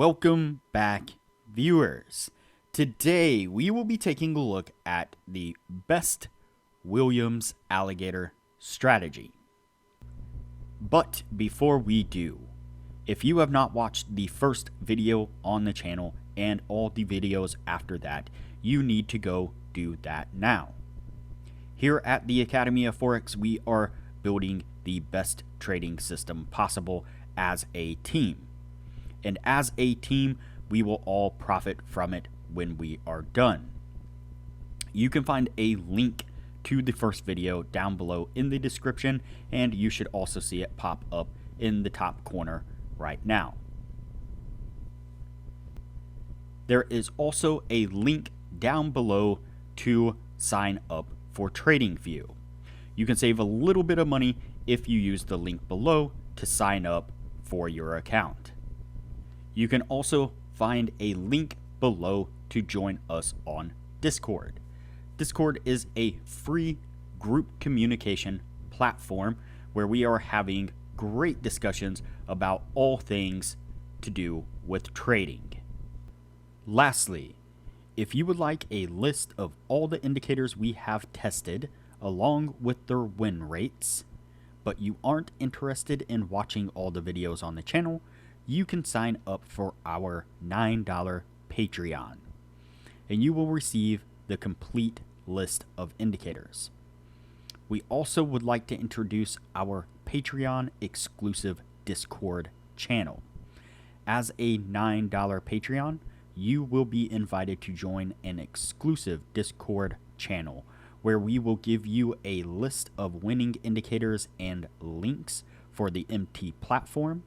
Welcome back, viewers. Today we will be taking a look at the best Williams Alligator strategy. But before we do, if you have not watched the first video on the channel and all the videos after that, you need to go do that now. Here at the Academy of Forex, we are building the best trading system possible as a team. And as a team, we will all profit from it when we are done. You can find a link to the first video down below in the description, and you should also see it pop up in the top corner right now. There is also a link down below to sign up for TradingView. You can save a little bit of money if you use the link below to sign up for your account. You can also find a link below to join us on Discord. Discord is a free group communication platform where we are having great discussions about all things to do with trading. Lastly, if you would like a list of all the indicators we have tested along with their win rates, but you aren't interested in watching all the videos on the channel, you can sign up for our $9 Patreon, and you will receive the complete list of indicators. We also would like to introduce our Patreon exclusive Discord channel. As a $9 Patreon, you will be invited to join an exclusive Discord channel where we will give you a list of winning indicators and links for the MT platform,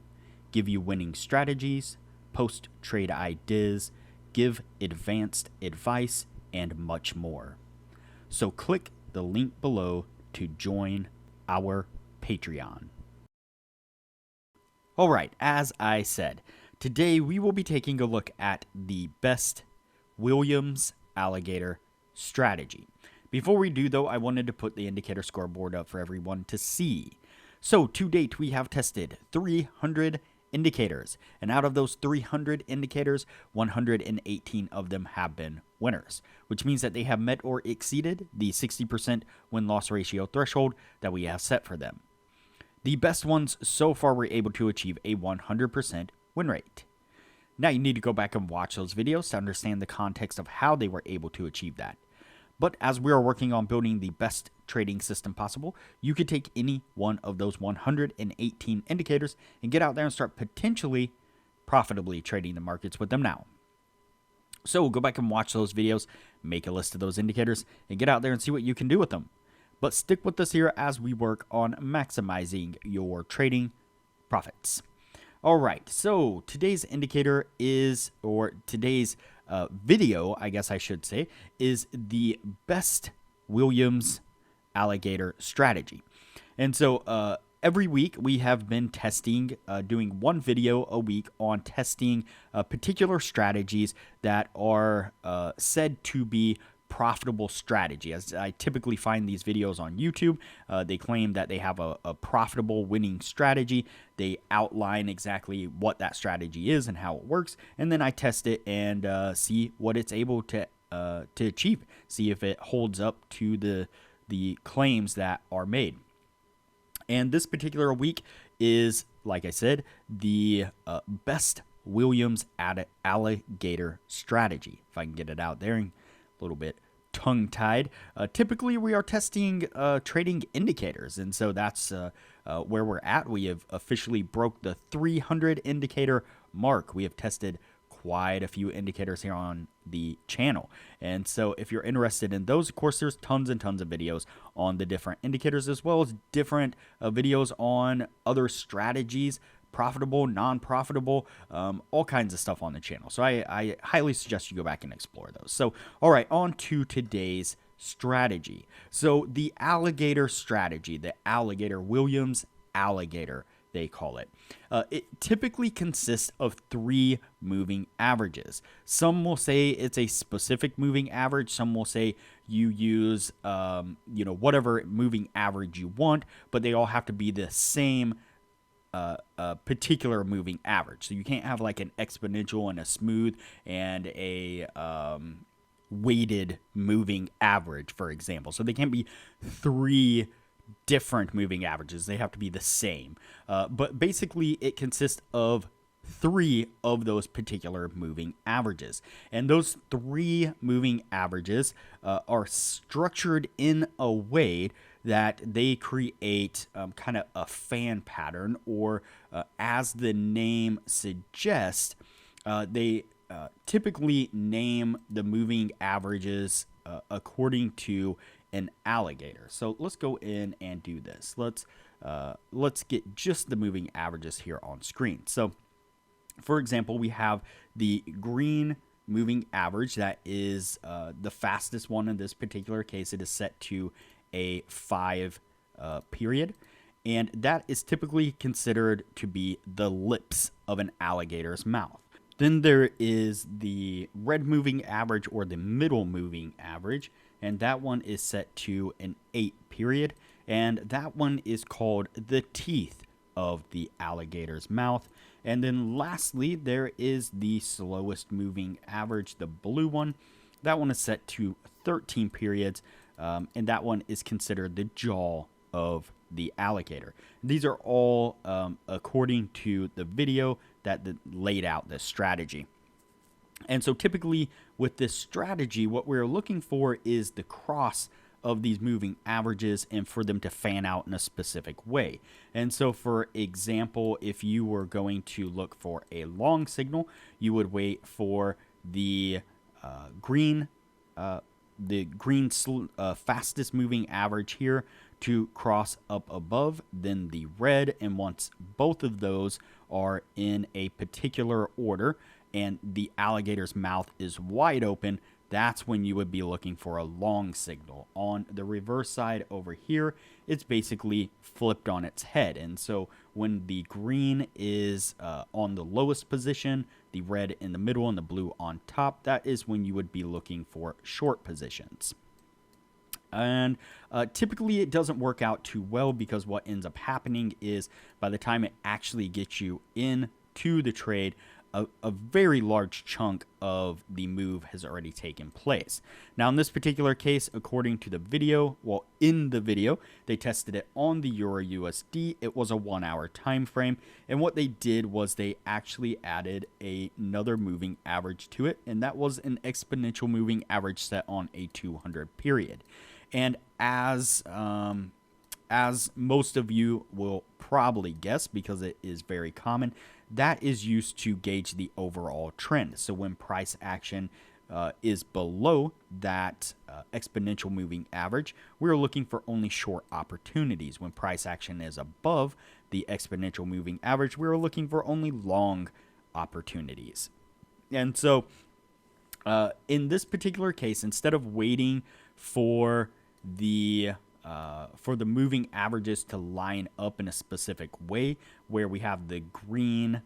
give you winning strategies, post trade ideas, give advanced advice, and much more. So click the link below to join our Patreon. Alright, as I said, today we will be taking a look at the best Williams Alligator strategy. Before we do though, I wanted to put the indicator scoreboard up for everyone to see. So to date we have tested 300 indicators, and out of those 300 indicators, 118 of them have been winners, which means that they have met or exceeded the 60% win-loss ratio threshold that we have set for them. The best ones so far were able to achieve a 100% win rate. Now you need to go back and watch those videos to understand the context of how they were able to achieve that. But as we are working on building the best trading system possible, you could take any one of those 118 indicators and get out there and start potentially profitably trading the markets with them now. So go back and watch those videos, make a list of those indicators, and get out there and see what you can do with them. But stick with us here as we work on maximizing your trading profits. All right, so today's indicator is, or today's video, I guess I should say, is the best Williams Alligator strategy. And so every week we have been testing, doing one video a week on testing particular strategies that are said to be profitable strategy. As I typically find these videos on YouTube, they claim that they have a profitable winning strategy. They outline exactly what that strategy is and how it works, and then I test it and see what it's able to achieve. See if it holds up to the claims that are made. And this particular week is, like I said, the best Williams Alligator strategy. If I can get it out there a little bit tongue-tied. Typically, we are testing trading indicators, and so that's where we're at. We have officially broke the 300 indicator mark. We have tested quite a few indicators here on the channel, and so if you're interested in those, of course, there's tons and tons of videos on the different indicators, as well as different videos on other strategies, profitable, non-profitable, all kinds of stuff on the channel. So I highly suggest you go back and explore those. So, all right, on to today's strategy. So the alligator strategy, the alligator, Williams Alligator, they call it. It typically consists of 3 moving averages. Some will say it's a specific moving average. Some will say you use, whatever moving average you want, but they all have to be the same a particular moving average. So you can't have like an exponential and a smooth and a weighted moving average, for example. So they can't be three different moving averages. They have to be the same. But basically, it consists of three of those particular moving averages. And those three moving averages are structured in a way that they create kind of a fan pattern, or as the name suggests, they typically name the moving averages according to an alligator. So let's go in and do this. Let's get just the moving averages here on screen. So for example, we have the green moving average. That is the fastest one in this particular case. It is set to a 5 period. And that is typically considered to be the lips of an alligator's mouth. Then there is the red moving average, or the middle moving average. And that one is set to an 8 period. And that one is called the teeth of the alligator's mouth. And then lastly, there is the slowest moving average, the blue one. That one is set to 13 periods, and that one is considered the jaw of the alligator. These are all according to the video that laid out this strategy. And so typically with this strategy, what we're looking for is the cross of these moving averages and for them to fan out in a specific way. And so for example, if you were going to look for a long signal, you would wait for the green fastest moving average here to cross up above, then the red. And once both of those are in a particular order and the alligator's mouth is wide open, that's when you would be looking for a long signal. On the reverse side over here, it's basically flipped on its head. And so when the green is on the lowest position, the red in the middle, and the blue on top, that is when you would be looking for short positions. And typically it doesn't work out too well, because what ends up happening is by the time it actually gets you into the trade, a very large chunk of the move has already taken place. Now, in this particular case, according to the video, well, in the video, they tested it on the Euro USD. It was a 1 hour time frame. And what they did was they actually added another moving average to it. And that was an exponential moving average set on a 200 period. And as most of you will probably guess, because it is very common, that is used to gauge the overall trend. So when price action is below that exponential moving average, we're looking for only short opportunities. When price action is above the exponential moving average, we're looking for only long opportunities. And so in this particular case, instead of waiting for the moving averages to line up in a specific way, where we have the green,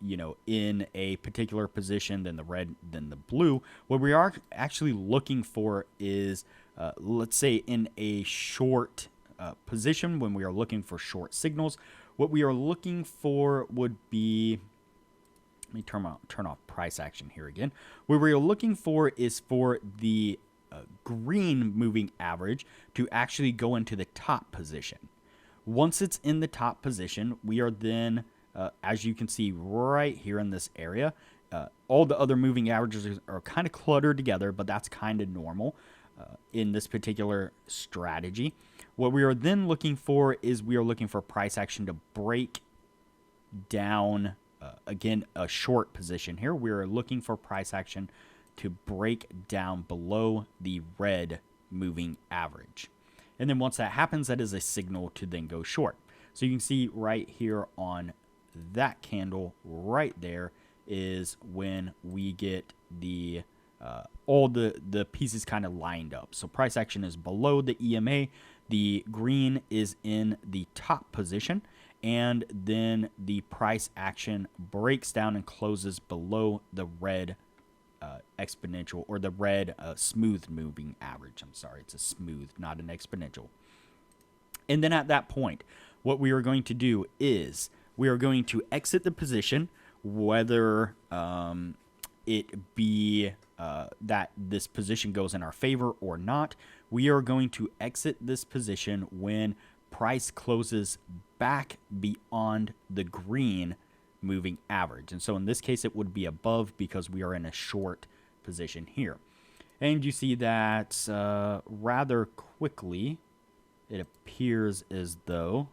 in a particular position, then the red, then the blue, what we are actually looking for is, let's say in a short position, when we are looking for short signals, what we are looking for would be, let me turn off price action here again. What we are looking for is for the green moving average to actually go into the top position. Once it's in the top position, we are then, as you can see right here in this area, all the other moving averages are kind of cluttered together, but that's kind of normal in this particular strategy. What we are then looking for is we are looking for price action to break down, again, a short position here. We are looking for price action to break down below the red moving average. And then once that happens, that is a signal to then go short. So you can see right here on that candle right there is when we get the all the pieces kind of lined up. So price action is below the EMA, the green is in the top position, and then the price action breaks down and closes below the red exponential, or the red smooth moving average. I'm sorry, it's a smooth, not an exponential. And then at that point, what we are going to do is we are going to exit the position, whether it be that this position goes in our favor or not. We are going to exit this position when price closes back beyond the green moving average. And so in this case, it would be above because we are in a short position here. And you see that rather quickly, it appears as though,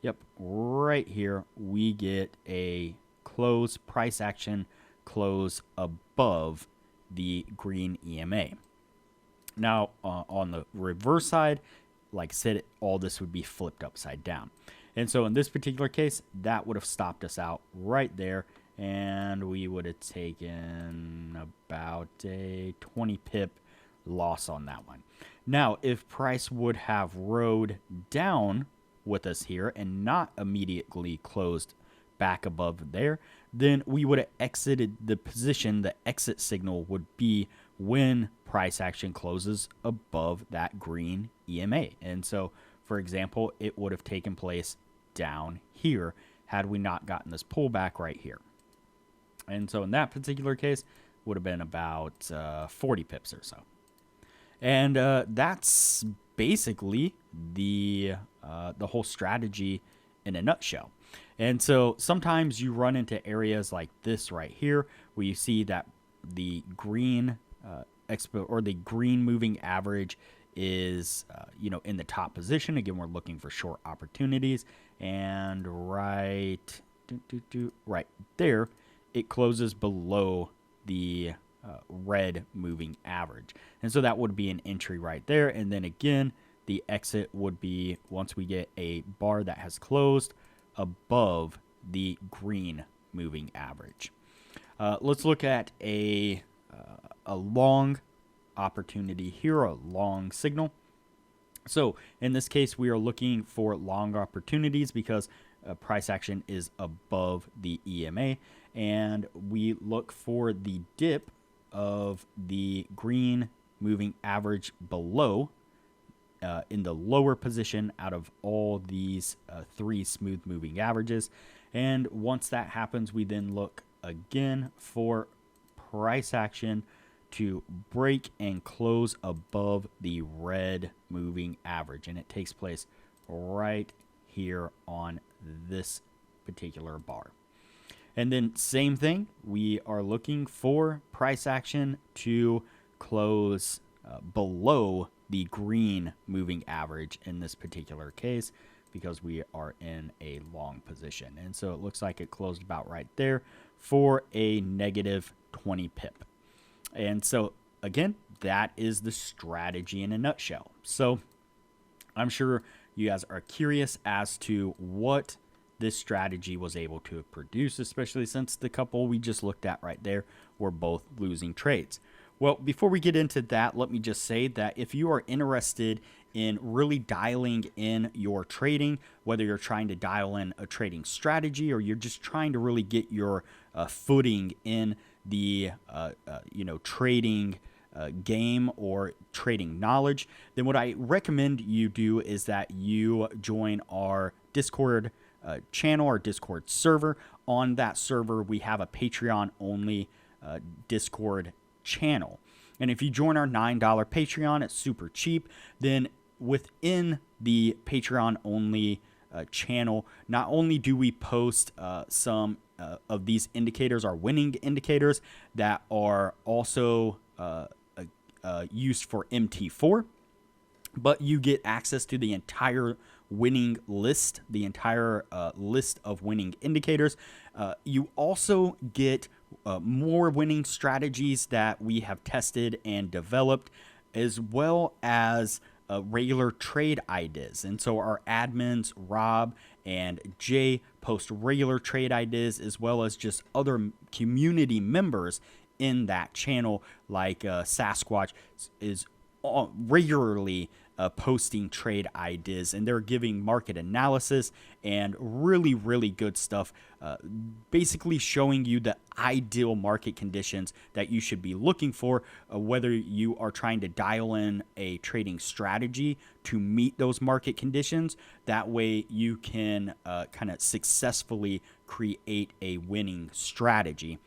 yep, right here, we get a close price action close above the green EMA. Now, on the reverse side, like I said, all this would be flipped upside down. And so in this particular case, that would have stopped us out right there, and we would have taken about a 20 pip loss on that one. Now, if price would have rode down with us here and not immediately closed back above there, then we would have exited the position. The exit signal would be when price action closes above that green EMA. And so, for example, it would have taken place down here had we not gotten this pullback right here. And so in that particular case, would have been about 40 pips or so. And that's basically the whole strategy in a nutshell. And so sometimes you run into areas like this right here where you see that the green the green moving average is in the top position. Again, we're looking for short opportunities, and right there, it closes below the red moving average, and so that would be an entry right there. And then again, the exit would be once we get a bar that has closed above the green moving average. Let's look at a long opportunity here, a long signal. So in this case, we are looking for long opportunities because price action is above the EMA, and we look for the dip of the green moving average below in the lower position out of all these three smooth moving averages. And once that happens, we then look again for price action to break and close above the red moving average, and it takes place right here on this particular bar. And then same thing, we are looking for price action to close below the green moving average in this particular case because we are in a long position. And so it looks like it closed about right there for a negative 20 pip. And so, again, that is the strategy in a nutshell. So I'm sure you guys are curious as to what this strategy was able to produce, especially since the couple we just looked at right there were both losing trades. Well, before we get into that, let me just say that if you are interested in really dialing in your trading, whether you're trying to dial in a trading strategy or you're just trying to really get your footing in the trading game or trading knowledge, then what I recommend you do is that you join our Discord channel, our Discord server. On that server, we have a Patreon only Discord channel. And if you join our $9 Patreon, it's super cheap. Then within the Patreon only channel, not only do we post some of these indicators, our winning indicators that are also used for MT4, but you get access to the entire winning list, the entire list of winning indicators. You also get more winning strategies that we have tested and developed, as well as regular trade ideas. And so our admins, Rob and Jay, post regular trade ideas, as well as just other community members in that channel, like Sasquatch is regularly posting trade ideas, and they're giving market analysis and really, really good stuff, basically showing you the ideal market conditions that you should be looking for, whether you are trying to dial in a trading strategy to meet those market conditions. That way you can kind of successfully create a winning strategy,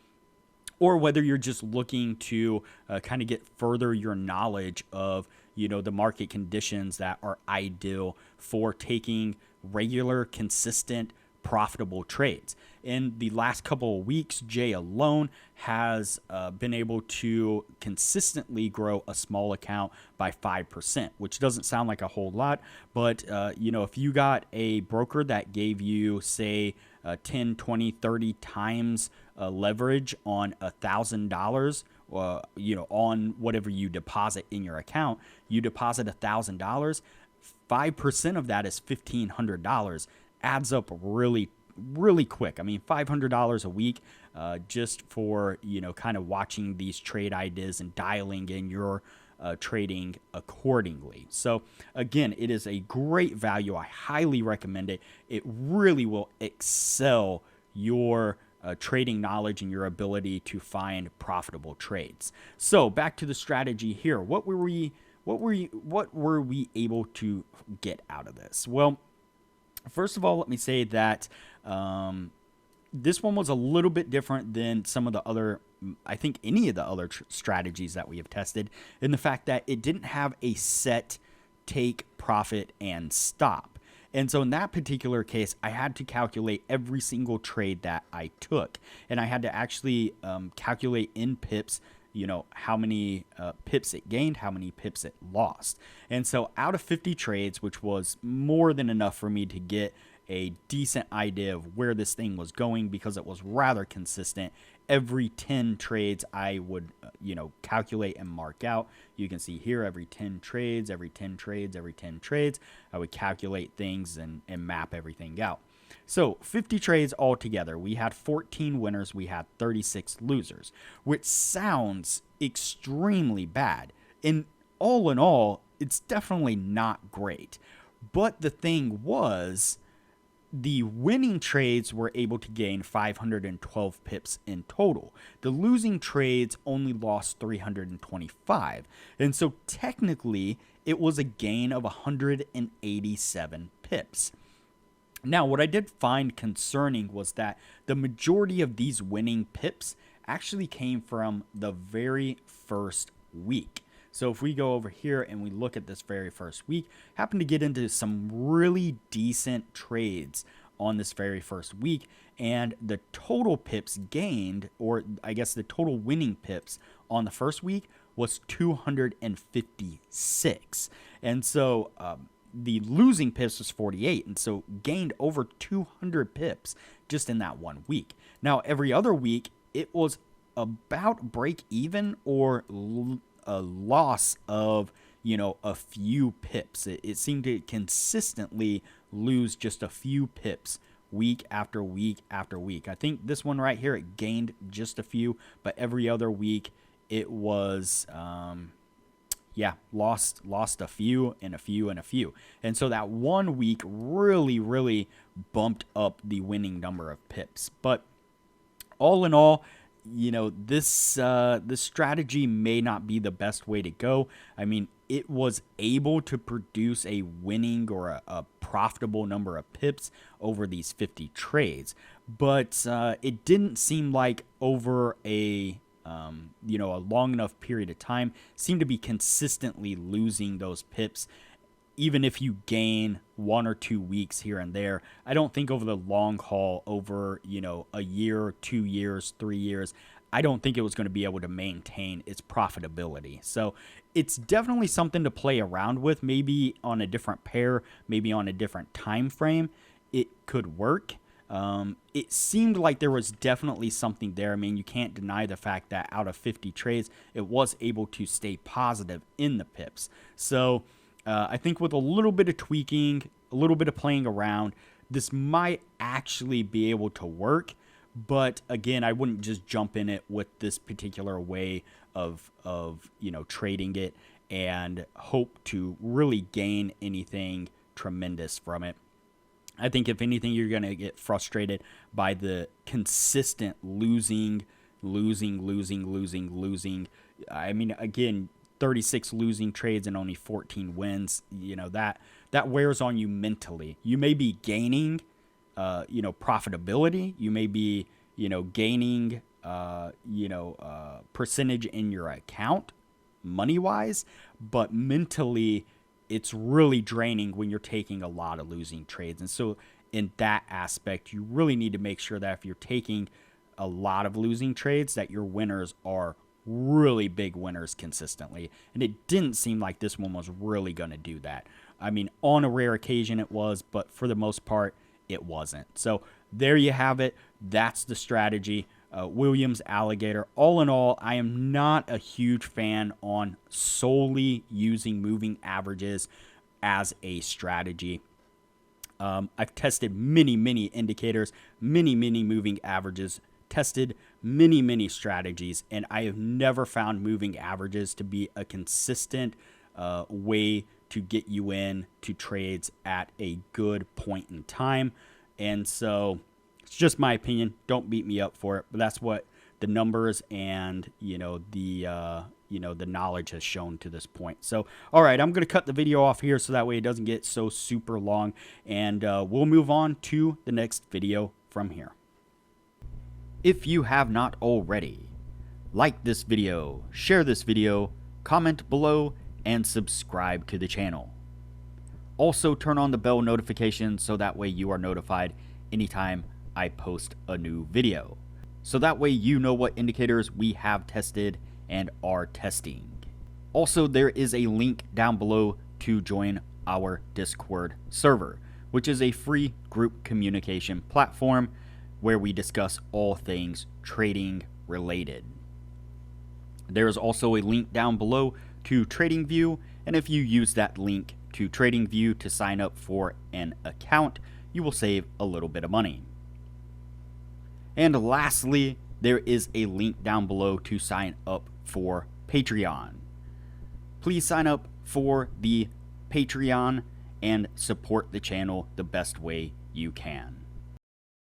or whether you're just looking to kind of get further your knowledge of the market conditions that are ideal for taking regular, consistent, profitable trades. In the last couple of weeks, Jay alone has been able to consistently grow a small account by 5%, which doesn't sound like a whole lot, but if you got a broker that gave you, say, 10, 20, 30 times leverage on $1,000, on whatever you deposit in your account, you deposit $1,000, 5% of that is $1,500, adds up really, really quick. I mean, $500 a week just for, kind of watching these trade ideas and dialing in your trading accordingly. So again, it is a great value. I highly recommend it. It really will excel your trading knowledge and your ability to find profitable trades. So back to the strategy here. What were we able to get out of this? Well, first of all, let me say that this one was a little bit different than some of the other, I think any of the other strategies that we have tested, in the fact that it didn't have a set take, profit, and stop. And so in that particular case, I had to calculate every single trade that I took. And I had to actually calculate in pips, how many pips it gained, how many pips it lost. And so out of 50 trades, which was more than enough for me to get a decent idea of where this thing was going, because it was rather consistent. Every 10 trades I would, calculate and mark out. You can see here every 10 trades, every 10 trades, every 10 trades. I would calculate things and map everything out. So 50 trades altogether. We had 14 winners. We had 36 losers, which sounds extremely bad. And all in all, it's definitely not great. But the thing was, the winning trades were able to gain 512 pips in total. The losing trades only lost 325. And so technically, it was a gain of 187 pips. Now, what I did find concerning was that the majority of these winning pips actually came from the very first week. So if we go over here and we look at this very first week, happen to get into some really decent trades on this very first week, and the total pips gained, or I guess the total winning pips on the first week was 256. And so the losing pips was 48, and so gained over 200 pips just in that 1 week. Now, every other week, it was about break even or a loss of, a few pips. It seemed to consistently lose just a few pips week after week after week. I think this one right here, it gained just a few, but every other week it was, lost a few and a few and a few. And so that 1 week really, really bumped up the winning number of pips. But all in all, this strategy may not be the best way to go. I mean, it was able to produce a winning or a profitable number of pips over these 50 trades, but it didn't seem like over a long enough period of time, seemed to be consistently losing those pips. Even if you gain 1 or 2 weeks here and there, I don't think over the long haul, over, a year, 2 years, 3 years, I don't think it was going to be able to maintain its profitability. So it's definitely something to play around with, maybe on a different pair, maybe on a different time frame. It could work. It seemed like there was definitely something there. I mean, you can't deny the fact that out of 50 trades, it was able to stay positive in the pips. So I think with a little bit of tweaking, a little bit of playing around, this might actually be able to work. But again, I wouldn't just jump in it with this particular way of trading it. and hope to really gain anything tremendous from it. I think if anything, you're going to get frustrated by the consistent losing. I mean, again, 36 losing trades and only 14 wins. That wears on you mentally. You may be gaining, profitability. You may be, gaining, percentage in your account, money wise, but mentally, it's really draining when you're taking a lot of losing trades. And so in that aspect, you really need to make sure that if you're taking a lot of losing trades, that your winners are really big winners consistently. And it didn't seem like this one was really going to do that. I mean, on a rare occasion it was, but for the most part, it wasn't. So there you have it. That's the strategy. Williams Alligator. All in all, I am not a huge fan on solely using moving averages as a strategy. I've tested many indicators, many moving averages, tested many strategies, and I have never found moving averages to be a consistent way to get you in to trades at a good point in time. And so it's just my opinion. Don't beat me up for it, but that's what the numbers and the knowledge has shown to this point. So, all right, I'm going to cut the video off here so that way it doesn't get so super long, and we'll move on to the next video from here. If you have not already, like this video, share this video, comment below, and subscribe to the channel. Also, turn on the bell notification so that way you are notified anytime I post a new video. So that way you know what indicators we have tested and are testing. Also, there is a link down below to join our Discord server, which is a free group communication platform where we discuss all things trading related. There is also a link down below to TradingView, and if you use that link to TradingView to sign up for an account, you will save a little bit of money. And lastly, there is a link down below to sign up for Patreon. Please sign up for the Patreon and support the channel the best way you can.